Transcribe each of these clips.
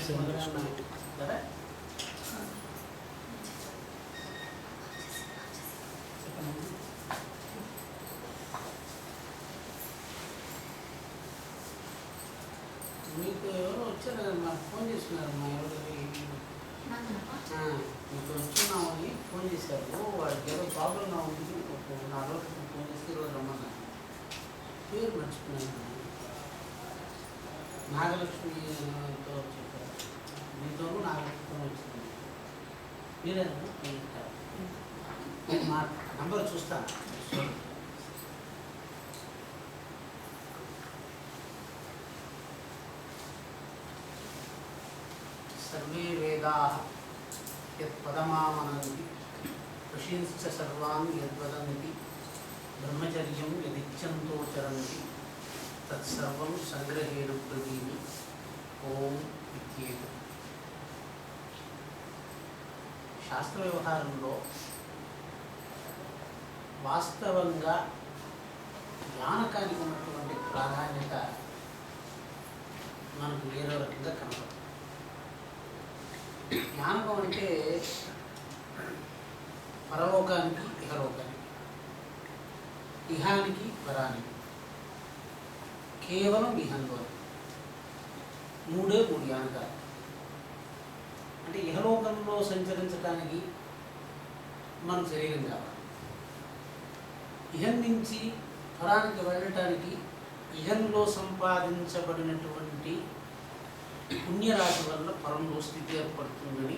మీకు ఎవరో వచ్చారు కదా, నాకు ఫోన్ చేస్తున్నారు. మా ఎవరు మీకు వచ్చున్నామని ఫోన్ చేశారు. వాడికి ఏదో ప్రాబ్లంగా ఉంది. 4 రోజులు ఫోన్ చేసి ఈరోజు రమ్మన్నారు. పేరు మర్చిపోయినాను. నాగలక్ష్మితో చెప్పారు. మీతోనూ నాగలక్ష్మితో వచ్చింది. మీరేనా? మా నంబర్ చూస్తాను. సర్వే వేదాః యత్పదమామనంతి ఋషీంశ్చ సర్వాన్ యద్వదంతి బ్రహ్మచర్యం యదిచ్ఛంతో చరంతి తత్సర్వం సంగ్రహేణ బ్రవీమి ఓం ఇత్యేతత్. శాస్త్ర వ్యవహారంలో వాస్తవంగా జ్ఞానకానికి ఉన్నటువంటి ప్రాధాన్యత మనకు వేరే రకంగా కనపడుతుంది. జ్ఞానకం అంటే పరలోకానికి ఇహలోకానికి, ఇహానికి పరానికి, కేవలం ఇహంలో 3 జ్ఞానకాలు. అంటే ఇహలోకంలో సంచరించడానికి మన శరీరం కావాలి. ఇహం నుంచి పరానికి వెళ్ళటానికి ఇహంలో సంపాదించబడినటువంటి పుణ్యరాశి వల్ల పరంలో స్థితి ఏర్పడుతుందని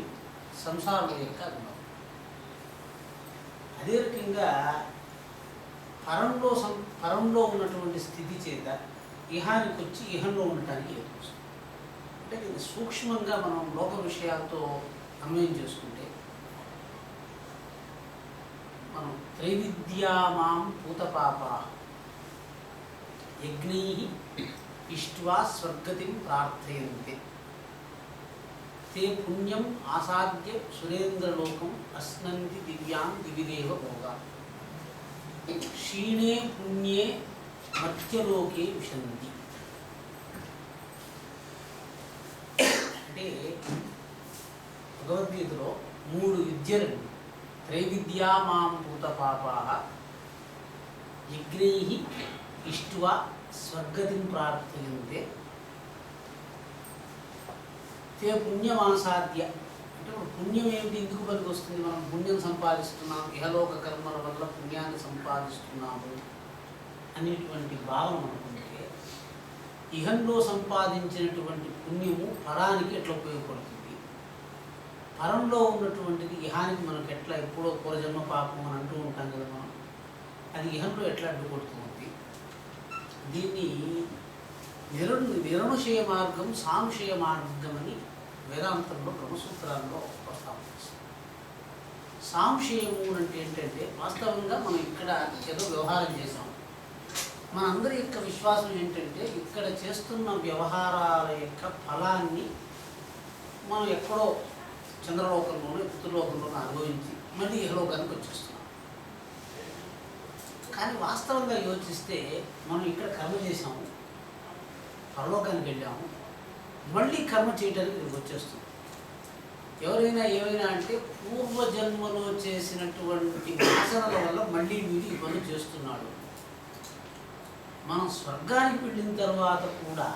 సంసారం యొక్క అభిమతం. అదే రకంగా పరంలో ఉన్నటువంటి స్థితి చేత ఇహానికి వచ్చి ఇహంలో ఉండటానికి ఏర్పడుతుంది. అంటే ఇది సూక్ష్మంగా మనం లోక విషయాలతో అన్వయం చేసుకుంటే మనం త్రైవిద్యామాం పూతపాపా యజ్ఞైః ఇష్ట్వా స్వర్గతిం ప్రార్థయంతే తే పుణ్యం ఆసాద్య సురేంద్రలోకం అస్నంతి దివ్యాం దివిదేవ భోగా క్షీణే పుణ్యే మర్త్యలోకే విశంతి. అంటే భగవద్గీతలో 3 విద్యలు, త్రైవిద్యా మాం భూతపాపాః యజ్ఞైః ఇష్ట్వా స్వర్గతిం ప్రార్థయంతే తే పుణ్యమాసాద్య. అంటే పుణ్యం ఏమిటి, ఎందుకు పనికి వస్తుంది? మనం పుణ్యం సంపాదిస్తున్నాం, ఇహలోక కర్మల వల్ల పుణ్యాన్ని సంపాదిస్తున్నాము అనేటువంటి భావన అనుకుంటే ఇహంలో సంపాదించినటువంటి పుణ్యము పరానికి ఎట్లా ఉపయోగపడుతుంది, పరంలో ఉన్నటువంటిది ఇహానికి మనకు ఎట్లా ఎప్పుడో పూర్వజన్మ పాపం అని అంటూ ఉంటాం కదా మనం, అది ఇహంలో ఎట్లా అడ్డుపడుతుంది? దీన్ని నిరనుషయ మార్గం, సాంశయ మార్గం అని వేదాంతంలో బ్రహ్మసూత్రాల్లో ప్రస్తావిస్తాం. సాంశయము అంటే ఏంటంటే వాస్తవంగా మనం ఇక్కడ ఏదో వ్యవహారం చేసాం. మనందరి యొక్క విశ్వాసం ఏంటంటే ఇక్కడ చేస్తున్న వ్యవహారాల యొక్క ఫలాన్ని మనం ఎక్కడో చంద్రలోకంలోనూ పితృలోకంలోనూ అనుభవించి మళ్ళీ ఇహలోకానికి వచ్చేస్తున్నాం. కానీ వాస్తవంగా యోచిస్తే మనం ఇక్కడ కర్మ చేసాము, పరలోకానికి వెళ్ళాము, మళ్ళీ కర్మ చేయడానికి ఇక్కడికి వచ్చేస్తుంది. ఎవరైనా ఏమైనా అంటే పూర్వజన్మలో చేసినటువంటి వాసనల వల్ల మళ్ళీ వీడు ఈ పనులు చేస్తున్నాడు. మనం స్వర్గానికి వెళ్ళిన తర్వాత కూడా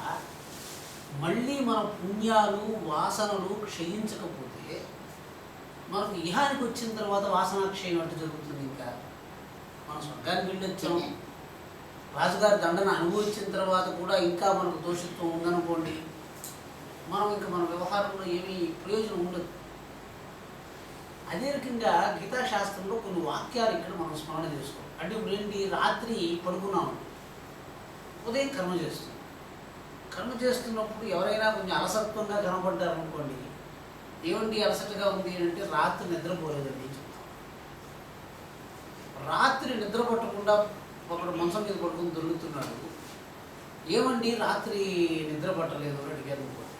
మళ్ళీ మన పుణ్యాలు వాసనలు క్షయించకపోతే మనకు ఇహానికి వచ్చిన తర్వాత వాసనాక్షయం అంటే జరుగుతుంది. ఇంకా మనం స్వర్గానికి వెళ్ళి వచ్చాం, రాజుగారి దండన అనుభవించిన తర్వాత కూడా ఇంకా మనకు దోషత్వం ఉందనుకోండి, మనం ఇంకా మన వ్యవహారంలో ఏమీ ప్రయోజనం ఉండదు. అదే రకంగా గీతాశాస్త్రంలో కొన్ని వాక్యాలు ఇక్కడ మనం స్మరణ చేసుకోవాలి. అంటే ఇప్పుడు ఏంటి, రాత్రి పడుకున్నాము, ఉదయం కర్మ చేస్తున్నాం. కర్మ చేస్తున్నప్పుడు ఎవరైనా కొంచెం అలసత్వంగా కనపడ్డారనుకోండి, ఏమండి అలసటగా ఉంది అంటే రాత్రి నిద్రపోలేదండి చెప్తాం. రాత్రి నిద్ర పట్టకుండా ఒకడు మంచం మీద పడుకుని దొరుకుతున్నాడు, ఏమండి రాత్రి నిద్ర పట్టలేదు అని అడిగారు అనుకోండి,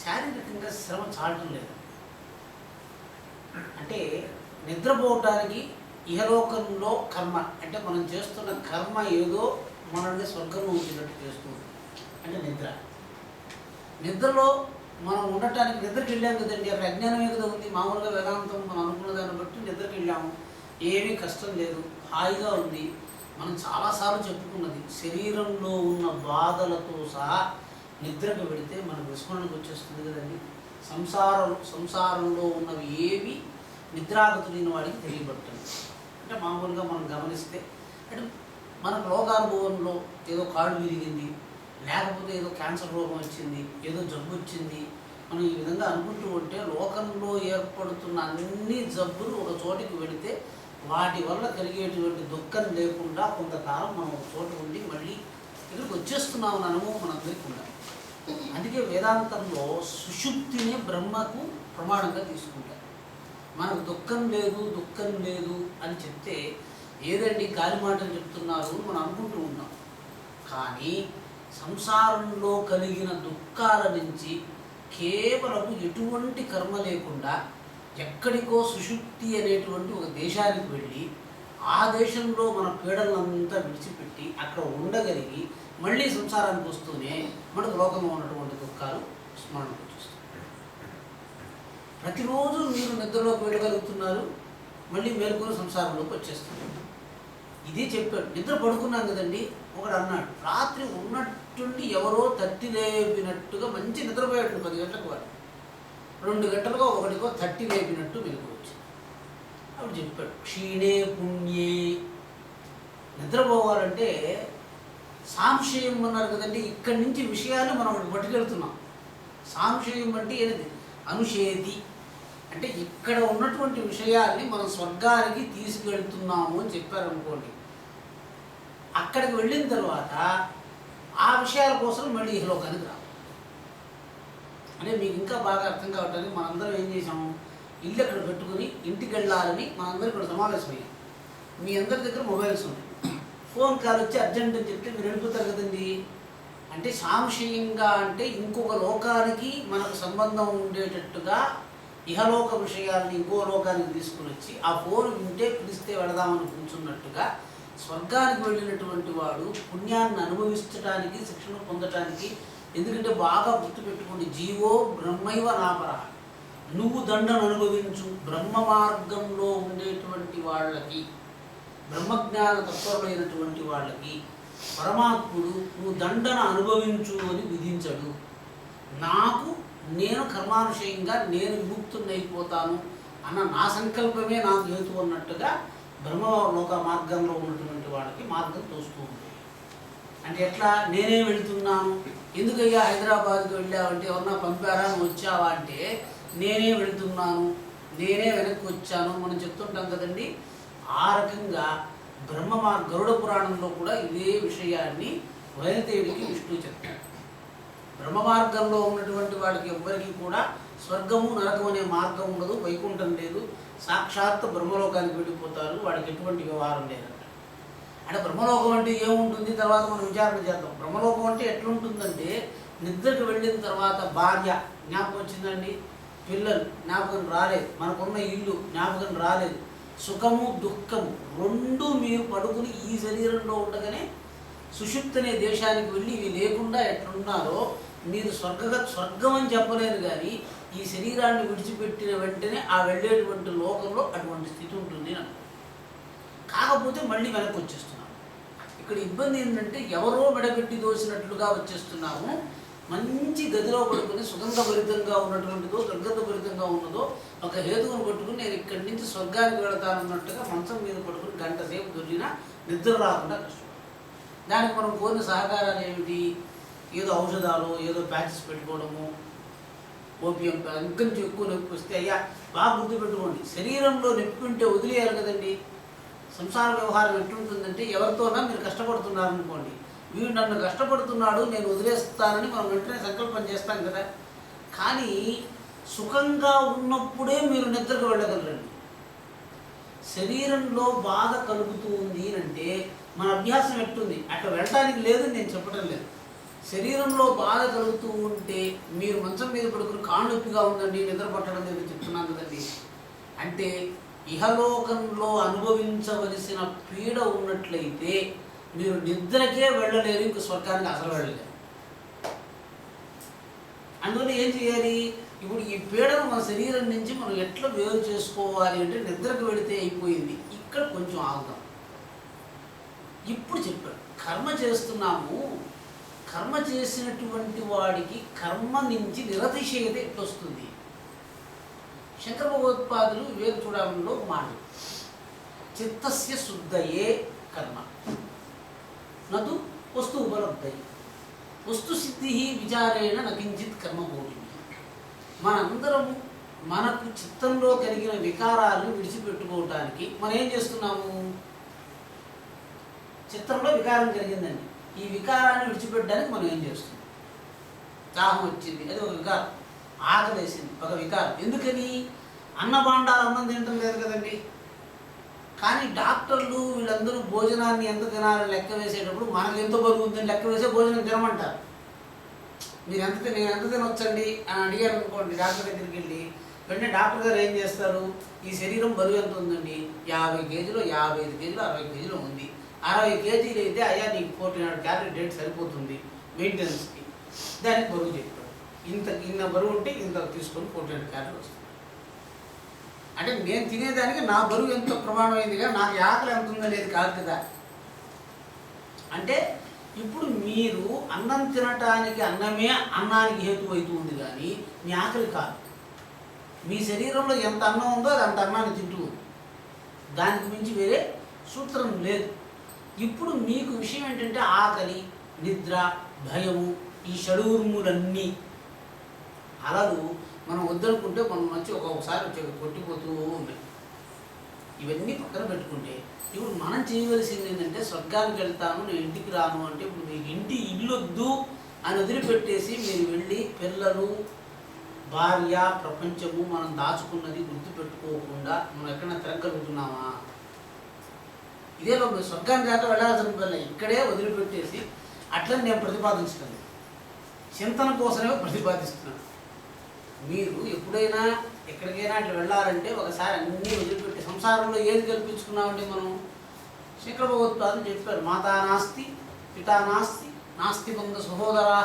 శారీరకంగా శ్రమ చాలటం లేదు. అంటే నిద్రపోవటానికి ఇహలోకంలో కర్మ అంటే మనం చేస్తున్న కర్మ ఏదో మనల్ని స్వర్గంలో ఉంచినట్టు చేస్తుంది, అంటే నిద్ర. నిద్రలో మనం ఉండటానికి నిద్రకి వెళ్ళాం కదండి, అక్కడ అజ్ఞానమే కదా ఉంది. మామూలుగా వేదాంతం మనం అనుకున్న దాన్ని బట్టి నిద్రకి వెళ్ళాము, ఏమీ కష్టం లేదు, హాయిగా ఉంది. మనం చాలాసార్లు చెప్పుకున్నది, శరీరంలో ఉన్న బాధలతో సహా నిద్రకు వెళితే మనకు విస్మరణకు వచ్చేస్తుంది కదండి. సంసారంలో ఉన్నవి ఏవి నిద్రాగతులైన వాడికి తెలియబడుతుంది. అంటే మామూలుగా మనం గమనిస్తే, అంటే మనకు లోకానుభవంలో ఏదో కాళ్ళు విరిగింది, లేకపోతే ఏదో క్యాన్సర్ రోగం వచ్చింది, ఏదో జబ్బు వచ్చింది, మనం ఈ విధంగా అనుకుంటూ ఉంటే లోకంలో ఏర్పడుతున్న అన్ని జబ్బులు ఒక చోటికి వెళితే వాటి వల్ల కలిగేటువంటి దుఃఖం లేకుండా కొంతకాలం మనం ఒక చోట ఉండి మళ్ళీ ఇక్కడికి వచ్చేస్తున్నామని అనుభవం మనందరికీ ఉండాలి. అందుకే వేదాంతంలో సుషుప్తినే బ్రహ్మకు ప్రమాణంగా తీసుకుంటారు. మనకు దుఃఖం లేదు అని చెప్తే ఏదండి గాలి మాటలు చెప్తున్నారు మనం అనుకుంటూ ఉన్నాం. కానీ సంసారంలో కలిగిన దుఃఖాల నుంచి కేవలం ఎటువంటి కర్మ లేకుండా ఎక్కడికో సుషుప్తి అనేటువంటి ఒక దేశానికి వెళ్ళి ఆ దేశంలో మన పీడలంతా విడిచిపెట్టి అక్కడ ఉండగలిగి మళ్ళీ సంసారానికి వస్తూనే మనకు లోకంలో ఉన్నటువంటి దుఃఖాలు స్మరణకు వచ్చేస్తాయి. ప్రతిరోజు మీరు నిద్రలోకి వెళ్ళగలుగుతున్నారు, మళ్ళీ మేలుకొని సంసారంలోకి వచ్చేస్తున్నారు. ఇదే చెప్పాడు. నిద్ర పడుకున్నాం కదండి, ఒకడు అన్నాడు రాత్రి ఉన్నట్టుండి ఎవరో తట్టి లేపినట్టుగా మంచి నిద్రపోయాడు 10 గంటలకు, వాడు 2 గంటలుగా 1కో తట్టి లేపినట్టు మెలుకోవచ్చు. అప్పుడు చెప్పాడు క్షీణే పుణ్యే. నిద్రపోవాలంటే సాంశయం అన్నారు కదండి, ఇక్కడి నుంచి విషయాలు మనం పట్టుకెళ్తున్నాం. సాంశయం అంటే ఏది? అనుషేది అంటే ఇక్కడ ఉన్నటువంటి విషయాల్ని మనం స్వర్గానికి తీసుకెళ్తున్నాము అని చెప్పారనుకోండి. అక్కడికి వెళ్ళిన తర్వాత ఆ విషయాల కోసం మళ్ళీ ఇహలోకానికి రావు. అంటే మీకు ఇంకా బాగా అర్థం కావటానికి మనందరం ఏం చేసాము, ఇల్లు అక్కడ పెట్టుకుని ఇంటికి వెళ్ళాలని మనందరూ ఇక్కడ సమావేశమయ్యాం. మీ అందరి దగ్గర మొబైల్స్ ఉన్నాయి, ఫోన్ కాల్ వచ్చి అర్జెంట్ అని చెప్తే మీరు వెళ్ళిపోతారు కదండి. అంటే సాంశయంగా అంటే ఇంకొక లోకానికి మనకు సంబంధం ఉండేటట్టుగా ఇహలోక విషయాల్ని ఇంకో లోకానికి తీసుకుని వచ్చి ఆ ఫోన్ వింటే పిలిస్తే వెళదామని కూర్చున్నట్టుగా స్వర్గానికి వెళ్ళినటువంటి వాడు పుణ్యాన్ని అనుభవించడానికి, శిక్షణ పొందటానికి. ఎందుకంటే బాగా గుర్తుపెట్టుకోండి, జీవో బ్రహ్మైవ నాపర, నువ్వు దండను అనుభవించు. బ్రహ్మ మార్గంలో ఉండేటువంటి వాళ్ళకి, బ్రహ్మజ్ఞాన తత్పరులైనటువంటి వాళ్ళకి పరమాత్ముడు నువ్వు దండన అనుభవించు అని విధించడు. నేను కర్మానుషయంగా నేను విముక్తున్నైపోతాను అన్న నా సంకల్పమే నాకు హేతు అన్నట్టుగా బ్రహ్మలోక మార్గంలో ఉన్నటువంటి వాళ్ళకి మార్గం తోస్తూ ఉంటుంది. అంటే ఎట్లా? నేనే వెళుతున్నాను. ఎందుకయ్యా హైదరాబాద్కి వెళ్ళావంటే ఎవరన్నా పంపారా, నువ్వు వచ్చావా అంటే నేనే వెళుతున్నాను, నేనే వెనక్కి వచ్చాను మనం చెప్తుంటాం కదండి. ఆ రకంగా గరుడ పురాణంలో కూడా ఇదే విషయాన్ని వైనతేయుడికి విష్ణువు చెప్తాడు. బ్రహ్మ మార్గంలో ఉన్నటువంటి వాళ్ళకి ఎవ్వరికీ కూడా స్వర్గము నరకం అనే మార్గం ఉండదు, వైకుంఠం లేదు, సాక్షాత్ బ్రహ్మలోకానికి వెళ్ళిపోతారు, వాడికి ఎటువంటి వ్యవహారం లేదంట. అంటే బ్రహ్మలోకం అంటే ఏముంటుంది తర్వాత మనం విచారణ చేద్దాం. బ్రహ్మలోకం అంటే ఎట్లుంటుందంటే నిద్రకు వెళ్ళిన తర్వాత భార్య జ్ఞాపకం వచ్చిందండి, పిల్లలు జ్ఞాపకం రాలేదు, మనకున్న ఇల్లు జ్ఞాపకం రాలేదు, సుఖము దుఃఖము రెండూ మీరు పడుకుని ఈ శరీరంలో ఉండగానే సుషుప్తి అనే దేశానికి వెళ్ళి ఇవి లేకుండా ఎట్లున్నారో మీరు స్వర్గం అని చెప్పలేరు. కానీ ఈ శరీరాన్ని విడిచిపెట్టిన వెంటనే ఆ వెళ్ళేటువంటి లోకంలో అటువంటి స్థితి ఉంటుంది అని. కాకపోతే మళ్ళీ వెనక్కి వచ్చేస్తున్నాము. ఇక్కడ ఇబ్బంది ఏంటంటే ఎవరో మెడపెట్టి దోసినట్లుగా వచ్చేస్తున్నాము. మంచి గదిలో పడుకుని సుగంధభరితంగా ఉన్నటువంటిదో దుర్గంధభరితంగా ఉన్నదో ఒక హేతువును పట్టుకుని నేను ఇక్కడి నుంచి స్వర్గానికి వెళతానన్నట్టుగా మంచం మీద పడుకుని 1 గంట సేపు దొరికినా నిద్ర రాకుండా కష్టం. దానికి మనం కోరిన సహకారాలు ఏమిటి? ఏదో ఔషధాలు, ఏదో ప్యాచెస్ పెట్టుకోవడము, ఓపియం. ఇంకొంచెం ఎక్కువ నొప్పి వస్తే అయ్యా బాగా గుర్తుపెట్టుకోండి, శరీరంలో నొప్పి ఉంటే వదిలేయాలి కదండి. సంసార వ్యవహారం ఎట్లుంటుందంటే ఎవరితోనా మీరు కష్టపడుతున్నారనుకోండి, వీడు నన్ను కష్టపడుతున్నాడు నేను వదిలేస్తానని మనం వెంటనే సంకల్పం చేస్తాం కదా. కానీ సుఖంగా ఉన్నప్పుడే మీరు నిద్రకు వెళ్ళగలరండి. శరీరంలో బాధ కలుగుతూ ఉంది అంటే మన అభ్యాసం ఎట్టుంది, అక్కడ వెళ్ళటానికి లేదని నేను చెప్పడం లేదు. శరీరంలో బాధ కలుగుతూ ఉంటే మీరు మంచం మీద పడుకుని కాళ్ళు నొప్పిగా ఉందండి నిద్ర పట్టడం లేదు చెప్తున్నాను కదండి. అంటే ఇహలోకంలో అనుభవించవలసిన పీడ ఉన్నట్లయితే మీరు నిద్రకే వెళ్ళలేరు, ఇంక స్వర్గానికి అసలు వెళ్ళలేరు. అందువల్ల ఏం చేయాలి? ఇప్పుడు ఈ పీడను మన శరీరం నుంచి మనం ఎట్లా వేరు చేసుకోవాలి అంటే నిద్రకు వెళితే అయిపోయింది. ఇక్కడ కొంచెం ఆగుదాం. ఇప్పుడు చెప్పాడు కర్మ చేస్తున్నాము, కర్మ చేసినటువంటి వాడికి కర్మ నుంచి నిరతిశయత ఎట్లొస్తుంది? శంకర భగవత్పాదులు వివేక చూడడంలో ఒక మాట, చిత్తస్య శుద్ధయే కర్మ నదు వస్తు ఉపలబ్ధయి వస్తు సిద్ధి విచారేణ నకించిత్ కర్మ భూమి. మనందరము మనకు చిత్తంలో కలిగిన వికారాలను విడిచిపెట్టుకోవటానికి మనం ఏం చేస్తున్నాము? చిత్తంలో వికారం కలిగిందండి, ఈ వికారాన్ని విడిచిపెట్టడానికి మనం ఏం చేస్తున్నాం? దాహం వచ్చింది, అది ఒక వికారం. ఆకలి వేసింది, ఒక వికారం. ఎందుకని? అన్నభాండాలు అన్నం తినటం లేదు కదండి. కానీ డాక్టర్లు వీళ్ళందరూ భోజనాన్ని ఎంత తినాలని లెక్క వేసేటప్పుడు మనకు ఎంతో బరువు ఉందని లెక్క వేసే భోజనం తినమంటారు. నేను ఎంత తినొచ్చండి అని అడిగారు అనుకోండి డాక్టర్ దగ్గరికి వెళ్ళి, వెంటనే డాక్టర్ గారు ఏం చేస్తారు? ఈ శరీరం బరువు ఎంత ఉందండి? 50 కేజీలు, 55 కేజీలు, 60 కేజీలు ఉంది. 60 కేజీలు అయితే అయ్యా నీకు 1400 క్యాలరీ డేట్ సరిపోతుంది మెయింటెనెన్స్కి. దానికి బరువు చెప్పాడు. ఇన్న బరువు ఉంటే ఇంత తీసుకొని 1400 క్యాలరీ వస్తుంది. అంటే నేను తినేదానికి నా బరువు ఎంత ప్రమాణమైంది కానీ నాకు ఆకలి ఎంత ఉందనేది కాదు కదా. అంటే ఇప్పుడు మీరు అన్నం తినటానికి అన్నమే అన్నానికి హేతు అవుతుంది కానీ మీ ఆకలి కాదు. మీ శరీరంలో ఎంత అన్నం ఉందో అది అంత అన్నాన్ని తింటూ ఉంది, దానికి మించి వేరే సూత్రం లేదు. ఇప్పుడు మీకు విషయం ఏంటంటే ఆకలి, నిద్ర, భయము, ఈ షడూర్ములన్నీ అలలు మనం వద్దనుకుంటే మనం మంచి ఒక్కొక్కసారి కొట్టిపోతూ ఉన్నాయి. ఇవన్నీ పక్కన పెట్టుకుంటే ఇప్పుడు మనం చేయవలసింది ఏంటంటే స్వర్గానికి వెళ్తాను, నేను ఇంటికి రాను అంటే ఇప్పుడు మీకు ఇల్లు వద్దు అని వదిలిపెట్టేసి మీరు వెళ్ళి పిల్లలు, భార్య, ప్రపంచము మనం దాచుకున్నది గుర్తుపెట్టుకోకుండా మనం ఎక్కడైనా తిరగలుగుతున్నామా? ఇదేలో మీరు స్వర్గానికి దాకా వెళ్ళాల్సిన పని ఇక్కడే వదిలిపెట్టేసి అట్లని నేను ప్రతిపాదించలేదు, చింతన కోసమే ప్రతిపాదిస్తున్నాను. మీరు ఎప్పుడైనా ఎక్కడికైనా అట్లా వెళ్ళాలంటే ఒకసారి అన్నీ వదిలిపెట్టి సంసారంలో ఏది కల్పించుకున్నామంటే మనం శంకర భగవత్పాదులు చెప్పారు, మాతా నాస్తి, పితా నాస్తి, నాస్తి బంధు సహోదరా,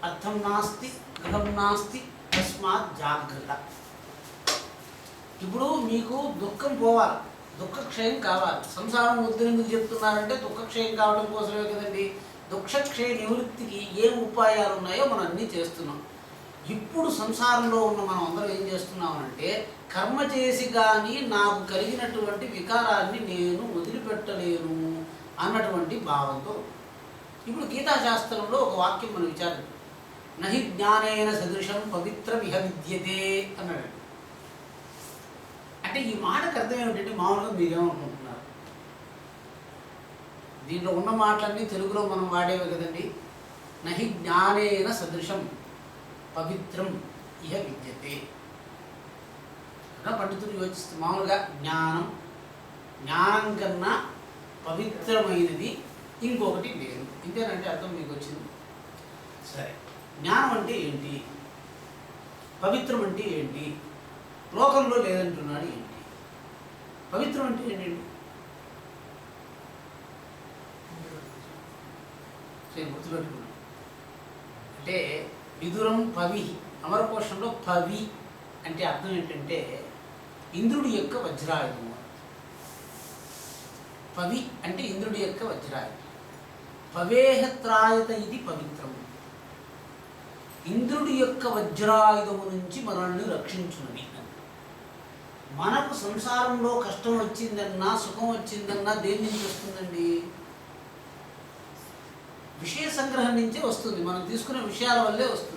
అర్థం నాస్తి, గృహం నాస్తి, తస్మాత్ జాగ్రత్త. ఇప్పుడు మీకు దుఃఖం పోవాలి, దుఃఖక్షయం కావాలి. సంసారం వద్దు ఎందుకు చెప్తున్నారంటే దుఃఖక్షయం కావడం కోసమే కదండి. దుఃఖక్షయ నివృత్తికి ఏం ఉపాయాలు ఉన్నాయో మనం అన్నీ చేస్తున్నాం. ఇప్పుడు సంసారంలో ఉన్న మనం అందరం ఏం చేస్తున్నామంటే కర్మ చేసి కానీ నాకు కలిగినటువంటి వికారాన్ని నేను వదిలిపెట్టలేను అన్నటువంటి భావంతో. ఇప్పుడు గీతాశాస్త్రంలో ఒక వాక్యం మనం విచారం, నహి జ్ఞానేన సదృశం పవిత్రమిహ విద్యతే అన్నాడు. అంటే ఈ మాటకు అర్థం ఏమిటంటే మామూలుగా మీరేమనుకుంటున్నారు? దీంట్లో ఉన్న మాటలన్నీ తెలుగులో మనం వాడేవే కదండి. నహి జ్ఞానేన సదృశం పవిత్రం ఇహ విద్యతే. పండితులు యోచిస్తూ మామూలుగా జ్ఞానం కన్నా పవిత్రమైనది ఇంకొకటి లేదు. ఇంతేనంటే అర్థం మీకు వచ్చింది. సరే, జ్ఞానం అంటే ఏంటి, పవిత్రం అంటే ఏంటి, లోకంలో లేదంటున్నాడు ఏంటి? పవిత్రం అంటే ఏంటండి? సరే గుర్తుపెట్టుకున్నాం. అంటే విదురం పవి, అమరకోశంలో పవి అంటే అర్థం ఏంటంటే ఇంద్రుడి యొక్క వజ్రాయుధము. పవి అంటే ఇంద్రుడి యొక్క వజ్రాయుధం. పవేహత్రాయత ఇది పవిత్రం. ఇంద్రుడి యొక్క వజ్రాయుధము నుంచి మనల్ని రక్షించున్నది. మనకు సంసారంలో కష్టం వచ్చిందన్నా సుఖం వచ్చిందన్నా దేని నుంచి వస్తుందండి? విషయ సంగ్రహం నుంచే వస్తుంది. మనం తీసుకునే విషయాల వల్లే వస్తుంది.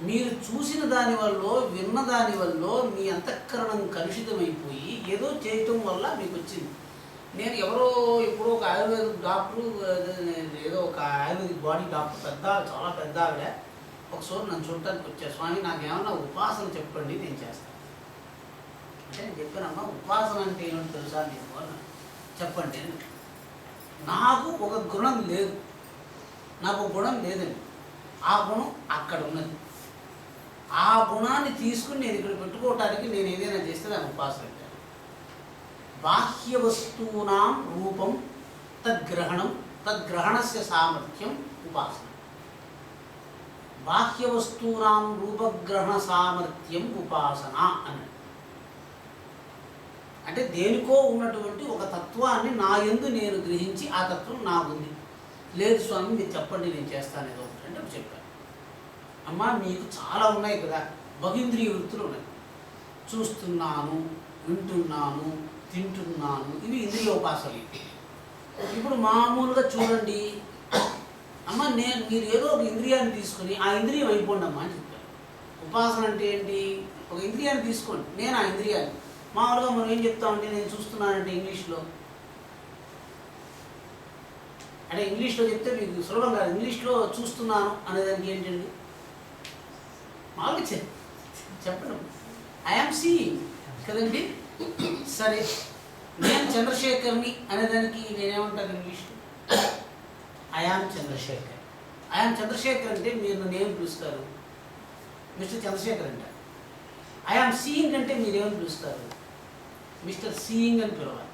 మీరు చూసిన దాని వల్ల, విన్న దాని వల్ల మీ అంతఃకరణం కలుషితమైపోయి ఏదో చేయటం వల్ల మీకు వచ్చింది. నేను ఎవరో ఇప్పుడు ఒక ఆయుర్వేద డాక్టరు, ఏదో ఒక ఆయుర్వేదిక్ బాడీ డాక్టర్, చాలా పెద్ద ఆవిడ ఒకసారి నన్ను చూడటానికి వచ్చారు. స్వామి నాకేమన్నా ఉపాసన చెప్పండి, నేను చేస్తాను అంటే నేను చెప్పానమ్మా ఉపాసన అంటే ఏమిటి తెలుసా నీకు అని చెప్పండి. నాకు ఒక గుణం లేదు, నాకు గుణం లేదండి. ఆ గుణం అక్కడ ఉన్నది. ఆ గుణాన్ని తీసుకుని నేను ఇక్కడ పెట్టుకోవటానికి నేను ఏదైనా చేస్తే దాన్ని ఉపాసన పెట్టాను. బాహ్య వస్తూనాం రూపం తద్గ్రహణం, తద్గ్రహణస్య సామర్థ్యం ఉపాసన. బాహ్య వస్తూనాం రూపగ్రహణ సామర్థ్యం ఉపాసన అన్నాడు. అంటే దేనికో ఉన్నటువంటి ఒక తత్వాన్ని నా యందు నేను గ్రహించి ఆ తత్వం నాకుంది. లేదు స్వామి మీరు చెప్పండి నేను చేస్తాను ఏదో ఒకటి అంటే చెప్పాను. అమ్మా మీకు చాలా ఉన్నాయి కదా, బహుంద్రియ వృత్తులు ఉన్నాయి. చూస్తున్నాను, వింటున్నాను, తింటున్నాను, ఇవి ఇంద్రియోపాసనలు. ఇప్పుడు మామూలుగా చూడండి అమ్మ, మీరు ఏదో ఒక ఇంద్రియాన్ని తీసుకొని ఆ ఇంద్రియం అయిపోండి అమ్మా అని చెప్పారు. ఉపాసన అంటే ఏంటి? ఒక ఇంద్రియాన్ని తీసుకోండి, నేను ఆ ఇంద్రియాన్ని. మామూలుగా మనం ఏం చెప్తామంటే నేను చూస్తున్నానంటే ఇంగ్లీష్లో, అంటే ఇంగ్లీష్లో చెప్తే మీకు సులభం కాదు. ఇంగ్లీష్లో చూస్తున్నాను అనేదానికి ఏంటండి? మామూలుగా చెప్పండి, ఐఆమ్ సీయింగ్ కదండి. సరే, నేను చంద్రశేఖర్ని అనేదానికి నేనేమంటాను ఇంగ్లీష్లో? ఐఆమ్ చంద్రశేఖర్. ఐఆమ్ చంద్రశేఖర్ అంటే మీరు నన్ను ఏం పిలుస్తారు? మిస్టర్ చంద్రశేఖర్ అంటారు. ఐఆమ్ సీయింగ్ అంటే మీరేమని పిలుస్తారు? మిస్టర్ సీయింగ్ అని పిలవాలి.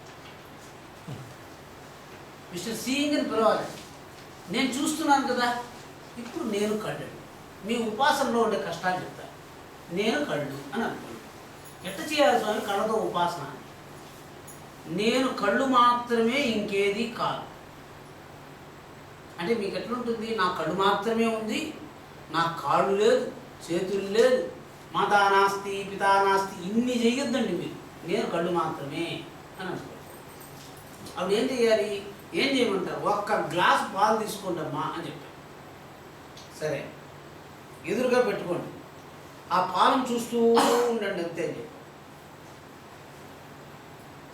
మిస్టర్ సీయింగ్ అని పిలవాలి. నేను చూస్తున్నాను కదా, ఇప్పుడు నేను కళ్ళు. మీ ఉపాసనలో ఉండే కష్టాలు చెప్తాను. నేను కళ్ళు అని అనుకోండి. ఎట్లా చేయాలి స్వామి కళ్ళతో ఉపాసన? నేను కళ్ళు మాత్రమే, ఇంకేది కాదు. అంటే మీకు ఎట్లుంటుంది? నా కళ్ళు మాత్రమే ఉంది, నా కాళ్ళు లేదు, చేతులు లేదు, మాతా నాస్తి పితా నాస్తి, ఇన్ని చేయొద్దండి మీరు. నేను కళ్ళు మాత్రమే అని అనుకోండి. అప్పుడు ఏం చేయాలి? ఏం చేయమంటారు? ఒక్క గ్లాసు పాలు తీసుకోండి అమ్మా అని చెప్పారు. సరే, ఎదురుగా పెట్టుకోండి, ఆ పాలను చూస్తూ ఉండండి అంతే అని చెప్పి.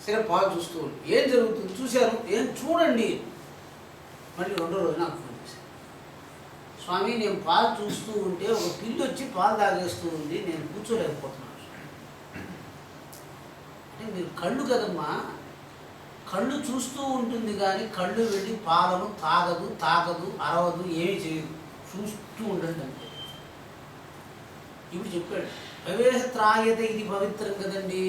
సరే, పాలు చూస్తూ ఉండి ఏం జరుగుతుంది చూశారు, ఏం చూడండి. మళ్ళీ రెండో రోజు నాకు ఫోన్ చేశాను, స్వామి నేను పాలు చూస్తూ ఉంటే ఒక పిల్లి వచ్చి పాలు తాగేస్తూ ఉంది, నేను కూర్చోలేకపోతున్నాను. అంటే మీరు కళ్ళు కదమ్మా, కళ్ళు చూస్తూ ఉంటుంది కానీ కళ్ళు వెళ్ళి పాలను తాగదు, అరవదు, ఏమీ చేయదు, చూస్తూ ఉండండి అంతే. ఇప్పుడు చెప్పాడు, ప్రవేశ త్రాయత ఇది పవిత్రం కదండి.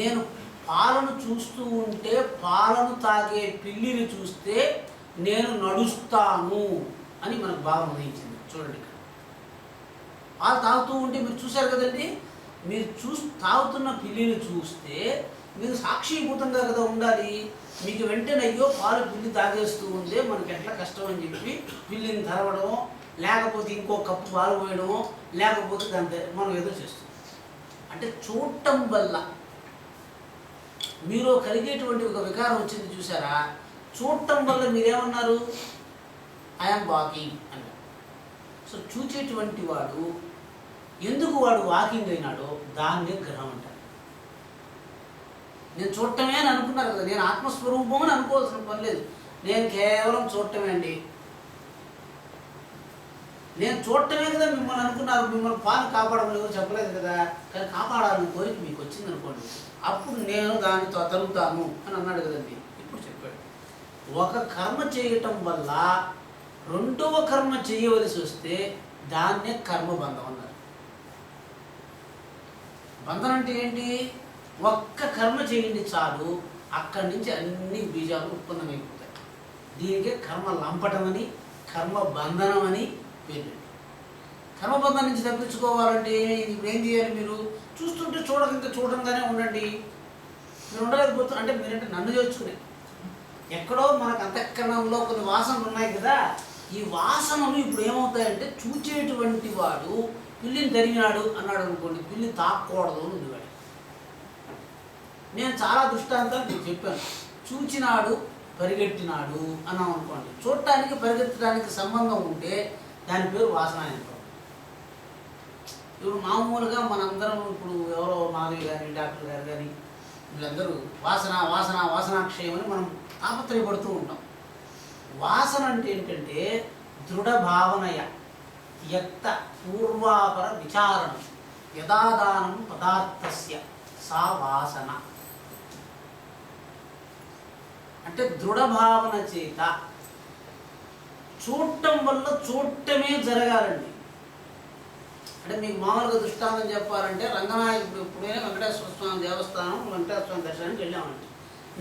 నేను పాలను చూస్తూ ఉంటే పాలను తాగే పిల్లిని చూస్తే నేను నడుస్తాను అని మనకు భావం ఉదయించింది. చూడండి, ఇక్కడ పాలు తాగుతూ ఉంటే మీరు చూశారు కదండి, మీరు తాగుతున్న పిల్లిని చూస్తే మీరు సాక్షిభూతంగా కదా ఉండాలి. మీకు వెంటనే అయ్యో పాలు పిల్లి తాగేస్తూ ఉంటే మనకి ఎట్లా కష్టం అని చెప్పి పిల్లిని తరవడమో, లేకపోతే ఇంకో కప్పు పాలు పోయడమో, లేకపోతే దాంతో మనం ఏదో చేస్తాం. అంటే చూడటం వల్ల మీరు కలిగేటువంటి ఒక వికారం వచ్చింది చూసారా? చూడటం వల్ల మీరేమన్నారు? ఐఎమ్ వాకింగ్ అన్నారు. సో చూచేటువంటి వాడు ఎందుకు వాడు వాకింగ్ అయినాడో దాన్నే గ్రహం అంటారు. నేను చూడటమే అని అనుకున్నారు కదా, నేను ఆత్మస్వరూపం అని అనుకోవాల్సిన పని లేదు. నేను కేవలం చూడటమే అండి. నేను చూడటమే కదా మిమ్మల్ని అనుకున్నారు. మిమ్మల్ని పాలు కాపాడమని ఎవరు చెప్పలేదు కదా, కానీ కాపాడాలని కోరిక మీకు వచ్చింది అనుకోండి, అప్పుడు నేను దానితో తరుగుతాను అని అన్నాడు కదండి. ఇప్పుడు చెప్పాడు, ఒక కర్మ చేయటం వల్ల రెండవ కర్మ చేయవలసి వస్తే దాన్నే కర్మబంధం అన్నారు. బంధం అంటే ఏంటి? ఒక్క కర్మ చేయండి చాలు, అక్కడి నుంచి అన్ని బీజాలు ఉత్పన్నమైపోతాయి. దీనికే కర్మ లంపటం అని, కర్మ బంధనం అని పేరు. కర్మబంధం నుంచి తప్పించుకోవాలంటే ఇప్పుడు ఏం చేయాలి? మీరు చూస్తుంటే చూడంగానే ఉండండి. మీరు ఉండలేకపోతే అంటే మీరంటే నన్ను చేర్చుకునే ఎక్కడో మనకు అంతఃకరణంలో కొన్ని వాసనలు ఉన్నాయి కదా, ఈ వాసనలు ఇప్పుడు ఏమవుతాయంటే చూచేటువంటి వాడు పిల్లిని తరిగినాడు అన్నాడు అనుకోండి, పిల్లి తాకూడదు అని ఉంది వాడు. నేను చాలా దృష్టాంతాలు మీకు చెప్పాను. చూచినాడు పరిగెట్టినాడు అన్నాం అనుకోండి, చూడటానికి పరిగెత్తడానికి సంబంధం ఉంటే దాని పేరు వాసన అనుకోండి. ఇప్పుడు మామూలుగా మనందరం ఇప్పుడు ఎవరో మాధవి గారి డాక్టర్ గారు కానీ వీళ్ళందరూ వాసనాక్షయం అని మనం తాపత్రయపడుతూ ఉంటాం. వాసన అంటే ఏంటంటే దృఢ భావనయ యక్త పూర్వాపర విచారణం యదాదానం పదార్థస్య సా వాసన. అంటే దృఢ భావన చేత చూడటం వల్ల చూడటమే జరగాలండి. అంటే మీకు మామూలుగా దృష్టాంతం చెప్పాలంటే రంగనాయకుడు ఇప్పుడైనా వెంకటేశ్వర స్వామి దేవస్థానం వెంకటేశ్వర స్వామి దర్శనానికి వెళ్ళామండి.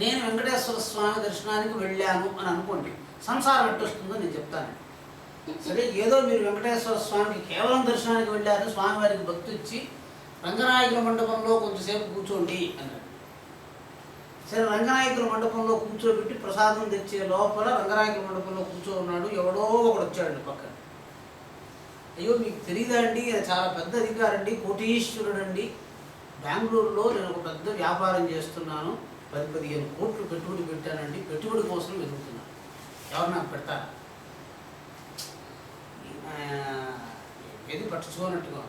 నేను వెంకటేశ్వర స్వామి దర్శనానికి వెళ్ళాను అని అనుకోండి, సంసారం ఎట్టొస్తుందో నేను చెప్తానండి. సరే ఏదో మీరు వెంకటేశ్వర స్వామికి కేవలం దర్శనానికి వెళ్ళారు, స్వామివారికి భక్తి ఇచ్చి రంగనాయకుల మండపంలో కొంచెంసేపు కూర్చోండి అన్నాడు. సరే రంగనాయకుల మండపంలో కూర్చోబెట్టి ప్రసాదం తెచ్చే లోపల రంగనాయకుల మండపంలో కూర్చోన్నాడు. ఎవడో ఒకడు వచ్చాడండి పక్కన. అయ్యో మీకు తెలియదా అండి, అది చాలా పెద్ద అధికారండి, కోటీశ్వరుడు అండి, బెంగళూరులో నేను ఒక పెద్ద వ్యాపారం చేస్తున్నాను, 10-15 కోట్లు పెట్టుబడి పెట్టానండి, పెట్టుబడి కోసం వెతుకుతున్నాను, ఎవరు నాకు పెడతారా? ఏది పట్టించుకోనట్టుగా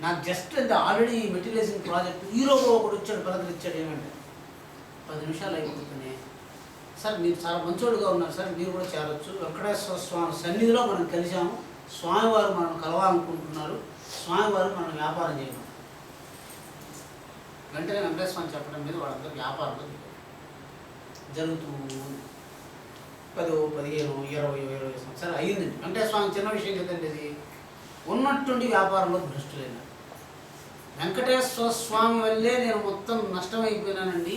నాకు జస్ట్ అంటే ఆల్రెడీ మెటీరియలైజింగ్ ప్రాజెక్ట్ హీరోగా ఒకడు వచ్చాడు, పలకరించాడు. ఏమంటే 10 నిమిషాలు అయిపోతున్నాయి సార్, మీరు చాలా మంచోడుగా ఉన్నారు సార్, మీరు కూడా చేరొచ్చు, వెంకటేశ్వర స్వామి సన్నిధిలో మనం కలిసాము, స్వామివారు మనం కలవాలనుకుంటున్నారు, స్వామివారు మనం వ్యాపారం చేయడం. వెంటనే వెంకటేశ్వర స్వామి చెప్పడం మీద వాళ్ళందరూ వ్యాపారంలో జరుగుతూ 10, 15, 20 సంవత్సరాలు అయ్యిందండి. వెంకటేశ్వర స్వామి చిన్న విషయం కదండి, ఇది ఉన్నట్టుండి వ్యాపారంలో భ్రష్టులైన వెంకటేశ్వర స్వామి వల్లే నేను మొత్తం నష్టమైపోయినానండి,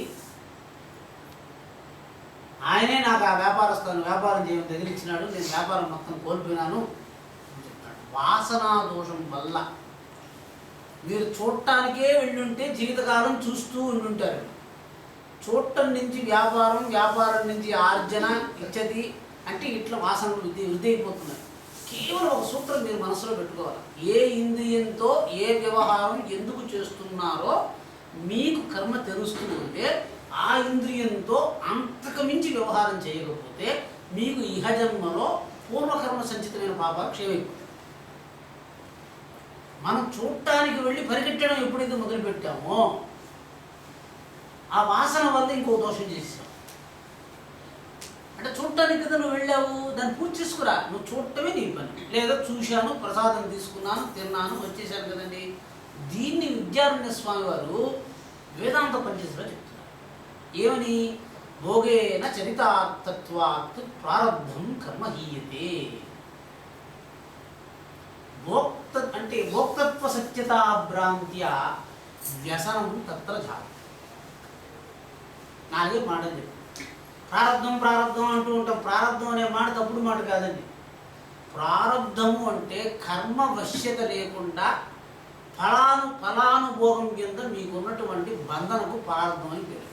ఆయనే నాకు ఆ వ్యాపారం చేయడం దగ్గరించినాడు, నేను వ్యాపారం మొత్తం కోల్పోయినాను అని చెప్తాడు. వాసనా దోషం వల్ల మీరు చూడటానికే వెళ్ళుంటే జీవితకాలం చూస్తూ ఉండుంటారు. చూడటం నుంచి వ్యాపారం, వ్యాపారం నుంచి ఆర్జన ఇచ్చది అంటే ఇట్లా వాసనలు వృద్ధి అయిపోతున్నాయి. కేవలం ఒక సూత్రం మీరు మనసులో పెట్టుకోవాలి. ఏ ఇంద్రియంతో ఏ వ్యవహారం ఎందుకు చేస్తున్నారో మీకు కర్మ తెలుస్తూ ఉంటే ఆ ఇంద్రియంతో అంతకు మించి వ్యవహారం చేయకపోతే మీకు ఇహజన్మలో పూర్వకర్మ సంచితమైన పాపాలు క్షయమైపోతాయి. మనం చూడటానికి వెళ్ళి పరిగెట్టడం ఎప్పుడైతే మొదలుపెట్టామో ఆ వాసన వల్ల ఇంకో దోషం చేసాం. అంటే చూడటానికి కదా నువ్వు వెళ్ళావు, దాన్ని పూజ చేసుకురా, నువ్వు చూడటమే నీ పని. లేదా చూశాను, ప్రసాదం తీసుకున్నాను, తిన్నాను, వచ్చేసాను కదండి. దీన్ని విద్యారణ్య స్వామి వారు వేదాంత పండితులు చెప్తున్నారు. ఏమని? భోగేన చరితార్థత్వాత్ ప్రారబ్ధం కర్మ హీయతే. భోక్తత్వ సత్యతా భ్రాంత్య వ్యసనం తత్ర జాతం. 4 మాటలు చెప్పి ప్రారబ్ధం అంటూ ఉంటాం. ప్రారబ్ధం అనే మాట తప్పుడు మాట కాదండి. ప్రారబ్ధము అంటే కర్మ వశ్యత లేకుండా ఫలానుభోగం కింద మీకున్నటువంటి బంధనకు ప్రారబ్ధం అని పేరు.